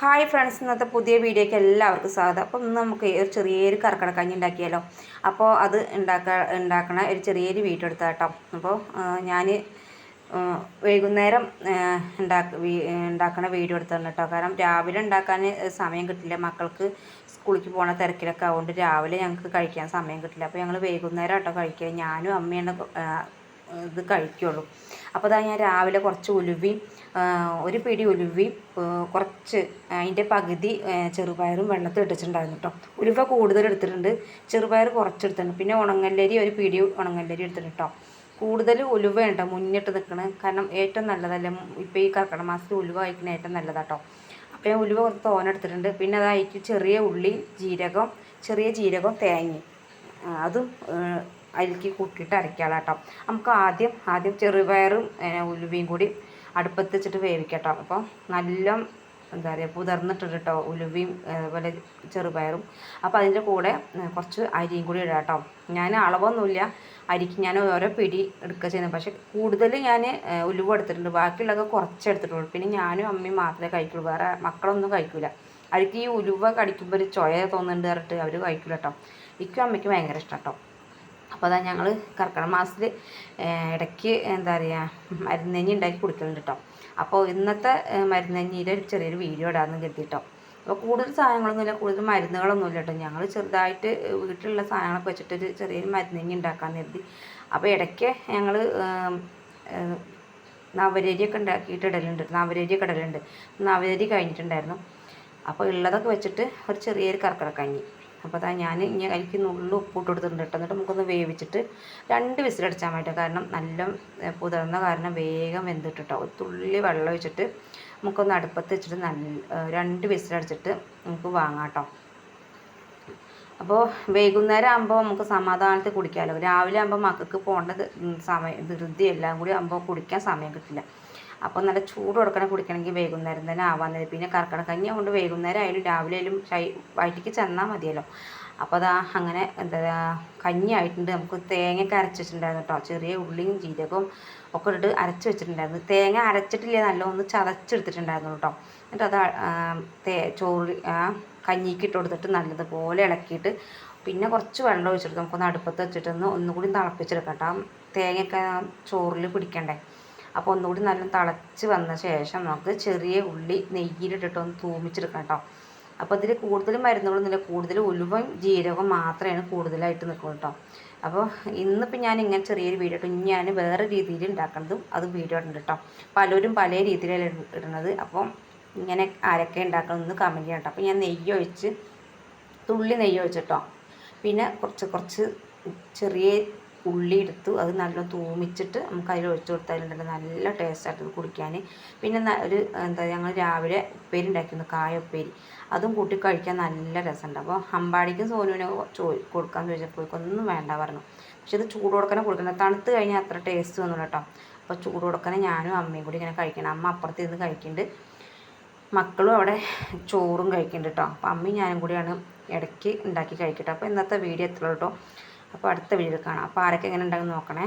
Hi friends, ഇന്നത്തെ പുതിയ വീഡിയോയ്ക്ക് എല്ലാവർക്കും സ്വാഗതം. അപ്പം ഇന്ന് നമുക്ക് ഒരു ചെറിയൊരു കർക്കിടക്കഞ്ഞി ഉണ്ടാക്കിയാലോ. അപ്പോൾ അത് ഉണ്ടാക്കണ ഒരു ചെറിയൊരു വീഡിയോ എടുത്താൽ കേട്ടോ. അപ്പോൾ ഞാൻ വൈകുന്നേരം ഉണ്ടാക്കണ വീഡിയോ എടുത്താണ് കേട്ടോ. കാരണം രാവിലെ ഉണ്ടാക്കാൻ സമയം കിട്ടില്ല, മക്കൾക്ക് സ്കൂളിലേക്ക് പോകണ തിരക്കിലൊക്കെ ആവുകൊണ്ട് രാവിലെ ഞങ്ങൾക്ക് കഴിക്കാൻ സമയം കിട്ടില്ല. അപ്പോൾ ഞങ്ങൾ വൈകുന്നേരം കേട്ടോ കഴിക്കുക. ഞാനും അമ്മയാണ് ഇത് കഴിക്കുള്ളൂ. അപ്പോൾ അതാ ഞാൻ രാവിലെ കുറച്ച് ഉലുവയും ഒരു പിടി ഉലുവയും കുറച്ച് അതിൻ്റെ പകുതി ചെറുപയറും വെള്ളത്തിൽ ഇട്ടിട്ടുണ്ടായിരുന്നു കേട്ടോ. ഉലുവ കൂടുതൽ എടുത്തിട്ടുണ്ട്, ചെറുപയർ കുറച്ചെടുത്തിട്ടുണ്ട്. പിന്നെ ഉണങ്ങല്ലരി ഒരു പിടി ഉണങ്ങല്ലരി എടുത്തിട്ടുണ്ട് കേട്ടോ. കൂടുതൽ ഉലുവ ഉണ്ടോ മുന്നിട്ട് നിൽക്കുന്നത്, കാരണം ഏറ്റവും നല്ലതല്ലേ ഇപ്പോൾ ഈ കർക്കിടക മാസത്തിൽ ഉലുവ കഴിക്കുന്നത് ഏറ്റവും നല്ലതാട്ടോ. അപ്പോൾ ഞാൻ ഉലുവ കുറച്ച് തോനെ എടുത്തിട്ടുണ്ട്. പിന്നെ അതായിട്ട് ചെറിയ ഉള്ളി, ചെറിയ ജീരകം, തേങ്ങ അതും അതിലേക്ക് കൂട്ടിയിട്ട് അരയ്ക്കാം കേട്ടോ. നമുക്ക് ആദ്യം ചെറുപയറും ഉലുവയും കൂടി അടുപ്പത്ത് വെച്ചിട്ട് വേവിക്കട്ടോ. അപ്പോൾ നല്ല എന്താ പറയുക പുതർന്നിട്ടുണ്ട് കേട്ടോ ഉലുവയും അതുപോലെ ചെറുപയറും. അപ്പോൾ അതിൻ്റെ കൂടെ കുറച്ച് അരിയും കൂടി ഇടാം കേട്ടോ. ഞാൻ അളവൊന്നുമില്ല അരിക്ക്, ഞാൻ ഓരോ പിടി എടുക്കുക ചെയ്യുന്നത്. പക്ഷേ കൂടുതൽ ഞാൻ ഉലുവ എടുത്തിട്ടുണ്ട്, ബാക്കിയുള്ളത് കുറച്ച് എടുത്തിട്ടുള്ളൂ. പിന്നെ ഞാനും അമ്മയും മാത്രമേ കഴിക്കുള്ളൂ, വേറെ മക്കളൊന്നും കഴിക്കില്ല. അവർക്ക് ഈ ഉലുവ കടിക്കുമ്പോൾ ഒരു ചൊയ തോന്നുന്നുണ്ട് പറഞ്ഞിട്ട് അവർ കഴിക്കില്ല കേട്ടോ. എനിക്കും അമ്മയ്ക്ക് ഭയങ്കര ഇഷ്ടം കേട്ടോ. അപ്പോൾ അതാ ഞങ്ങൾ കർക്കിടക മാസത്തിൽ ഇടയ്ക്ക് എന്താ പറയുക മരുന്നഞ്ഞി ഉണ്ടാക്കി കുടിക്കലുണ്ട് കേട്ടോ. അപ്പോൾ ഇന്നത്തെ മരുന്നഞ്ഞിയുടെ ഒരു ചെറിയൊരു വീഡിയോ ഇടാമെന്ന് കരുതിട്ടോ. അപ്പോൾ കൂടുതൽ സാധനങ്ങളൊന്നുമില്ല, കൂടുതൽ മരുന്നുകളൊന്നുമില്ല കേട്ടോ. ഞങ്ങൾ ചെറുതായിട്ട് വീട്ടിലുള്ള സാധനങ്ങളൊക്കെ വെച്ചിട്ടൊരു ചെറിയൊരു മരുന്നഞ്ഞി ഉണ്ടാക്കാമെന്ന് കരുതി. അപ്പോൾ ഇടയ്ക്ക് ഞങ്ങൾ നവരരിയൊക്കെ ഉണ്ടാക്കിയിട്ട് ഇടലുണ്ട്, നവരരി കഴിഞ്ഞിട്ടുണ്ടായിരുന്നു. അപ്പോൾ ഉള്ളതൊക്കെ വെച്ചിട്ട് ഒരു ചെറിയൊരു കർക്കിടക്കഞ്ഞി. അപ്പോൾ അതാ ഞാൻ ഇനി അതിലേക്ക് നുള്ളു ഉപ്പിട്ട് കൊടുത്തിട്ടുണ്ട് കേട്ടോ. എന്നിട്ട് നമുക്കൊന്ന് വേവിച്ചിട്ട് 2 വിസിലടിച്ചാൽ മതി. കാരണം നല്ല പുതർന്ന കാരണം വേഗം വെന്തിട്ട് കേട്ടോ. ഒരു തുള്ളി വെള്ളം ഒഴിച്ചിട്ട് നമുക്കൊന്ന് അടുപ്പത്ത് വെച്ചിട്ട് 2 വിസിലടിച്ചിട്ട് നമുക്ക് വാങ്ങാം കേട്ടോ. അപ്പോൾ വൈകുന്നേരം ആകുമ്പോൾ നമുക്ക് സമാധാനത്തിൽ കുടിക്കാമല്ലോ. രാവിലെ ആകുമ്പോൾ മക്കൾക്ക് പോകേണ്ട ധൃതി എല്ലാം കൂടി ആകുമ്പോൾ കുടിക്കാൻ സമയം കിട്ടില്ല. അപ്പോൾ നല്ല ചൂട് കൊടുക്കണം കുടിക്കണമെങ്കിൽ വൈകുന്നേരം തന്നെ ആവാൻ. പിന്നെ കർക്കിടക്കഞ്ഞി കൊണ്ട് വൈകുന്നേരം ആയാലും രാവിലെ ആയാലും വയറ്റിക്ക് ചെന്നാൽ മതിയല്ലോ. അപ്പോൾ അതാ അങ്ങനെ എന്താ കഞ്ഞി ആയിട്ടുണ്ട്. നമുക്ക് തേങ്ങയൊക്കെ അരച്ച് വെച്ചിട്ടുണ്ടായിരുന്നു കേട്ടോ. ചെറിയ ഉള്ളിയും ജീരകവും ഒക്കെ ഇട്ടിട്ട് അരച്ച് വെച്ചിട്ടുണ്ടായിരുന്നു. തേങ്ങ അരച്ചിട്ടില്ല, നല്ല ഒന്ന് ചതച്ചെടുത്തിട്ടുണ്ടായിരുന്നു കേട്ടോ. എന്നിട്ട് അത് ചോറ് കഞ്ഞിക്ക് ഇട്ട് കൊടുത്തിട്ട് നല്ലതുപോലെ ഇളക്കിയിട്ട് പിന്നെ കുറച്ച് വെള്ളം ഒഴിച്ചിട്ട് നമുക്കൊന്ന് അടുപ്പത്ത് വെച്ചിട്ട് ഒന്നുകൂടി തിളപ്പിച്ചെടുക്കാം കേട്ടോ. തേങ്ങയൊക്കെ ചോറിൽ പിടിക്കണ്ടേ. അപ്പോൾ ഒന്നുകൂടി നല്ല തിളച്ച് വന്ന ശേഷം നമുക്ക് ചെറിയ ഉള്ളി നെയ്യിലിട്ടിട്ട് ഒന്ന് തൂമിച്ചെടുക്കാം കേട്ടോ. അപ്പോൾ ഇതിൽ കൂടുതൽ മരുന്നുകളൊന്നുമില്ല, കൂടുതൽ ഉലുവയും ജീരകവും മാത്രമാണ് കൂടുതലായിട്ട് നിൽക്കുന്നത് കേട്ടോ. അപ്പോൾ ഇന്നിപ്പോൾ ഞാൻ ഇങ്ങനെ ചെറിയൊരു വീഡിയോ ഇട്ടു. ഇനി ഞാൻ വേറെ രീതിയിൽ ഉണ്ടാക്കുന്നതും അത് വീഡിയോ ഉണ്ട് കേട്ടോ. പലരും പല രീതിയിലാണ് ഇടുന്നത്. അപ്പം ഇങ്ങനെ ആരൊക്കെ ഉണ്ടാക്കണമെന്ന് കമൻറ്റ് ചെയ്യണം കേട്ടോ. അപ്പോൾ ഞാൻ തുള്ളി നെയ്യ് ഒഴിച്ചിട്ടോ. പിന്നെ കുറച്ച് ചെറിയ ഉള്ളി എടുത്തു അത് നല്ല തൂമിച്ചിട്ട് നമുക്ക് അതിൽ ഒഴിച്ചു കൊടുത്താലുണ്ടല്ലോ നല്ല ടേസ്റ്റായിട്ട് കുടിക്കാൻ. പിന്നെ എന്താ ഞങ്ങൾ രാവിലെ ഉപ്പേരി ഉണ്ടാക്കിയിരുന്നു, കായ ഉപ്പേരി. അതും കൂട്ടി കഴിക്കാൻ നല്ല രസമുണ്ട്. അപ്പോൾ അമ്പാടിക്കും സോനുവിനോ കൊടുക്കാമെന്ന് ചോദിച്ചപ്പോഴേക്കൊന്നും വേണ്ട പറഞ്ഞു. പക്ഷെ ഇത് ചൂട് കൊടുക്കാനെ കൊടുക്കണം, തണുത്ത് കഴിഞ്ഞാൽ അത്ര ടേസ്റ്റ് ഒന്നുമില്ല കേട്ടോ. അപ്പോൾ ചൂട് കൊടുക്കാനെ ഞാനും അമ്മയും കൂടി ഇങ്ങനെ കഴിക്കണം. അമ്മ അപ്പുറത്ത് ഇരുന്ന് കഴിക്കുന്നുണ്ട്, മക്കളും അവിടെ ചോറും കഴിക്കുന്നുണ്ട് കേട്ടോ. അപ്പോൾ അമ്മയും ഞാനും കൂടിയാണ് ഇടയ്ക്ക് ഉണ്ടാക്കി കഴിക്കട്ടെ. അപ്പോൾ ഇന്നത്തെ വീഡിയോ എത്ര കേട്ടോ. അപ്പോൾ അടുത്ത വീഡിയോ കാണാം. അപ്പോൾ ആരൊക്കെ എങ്ങനെ ഉണ്ടാകുമെന്ന് നോക്കണേ.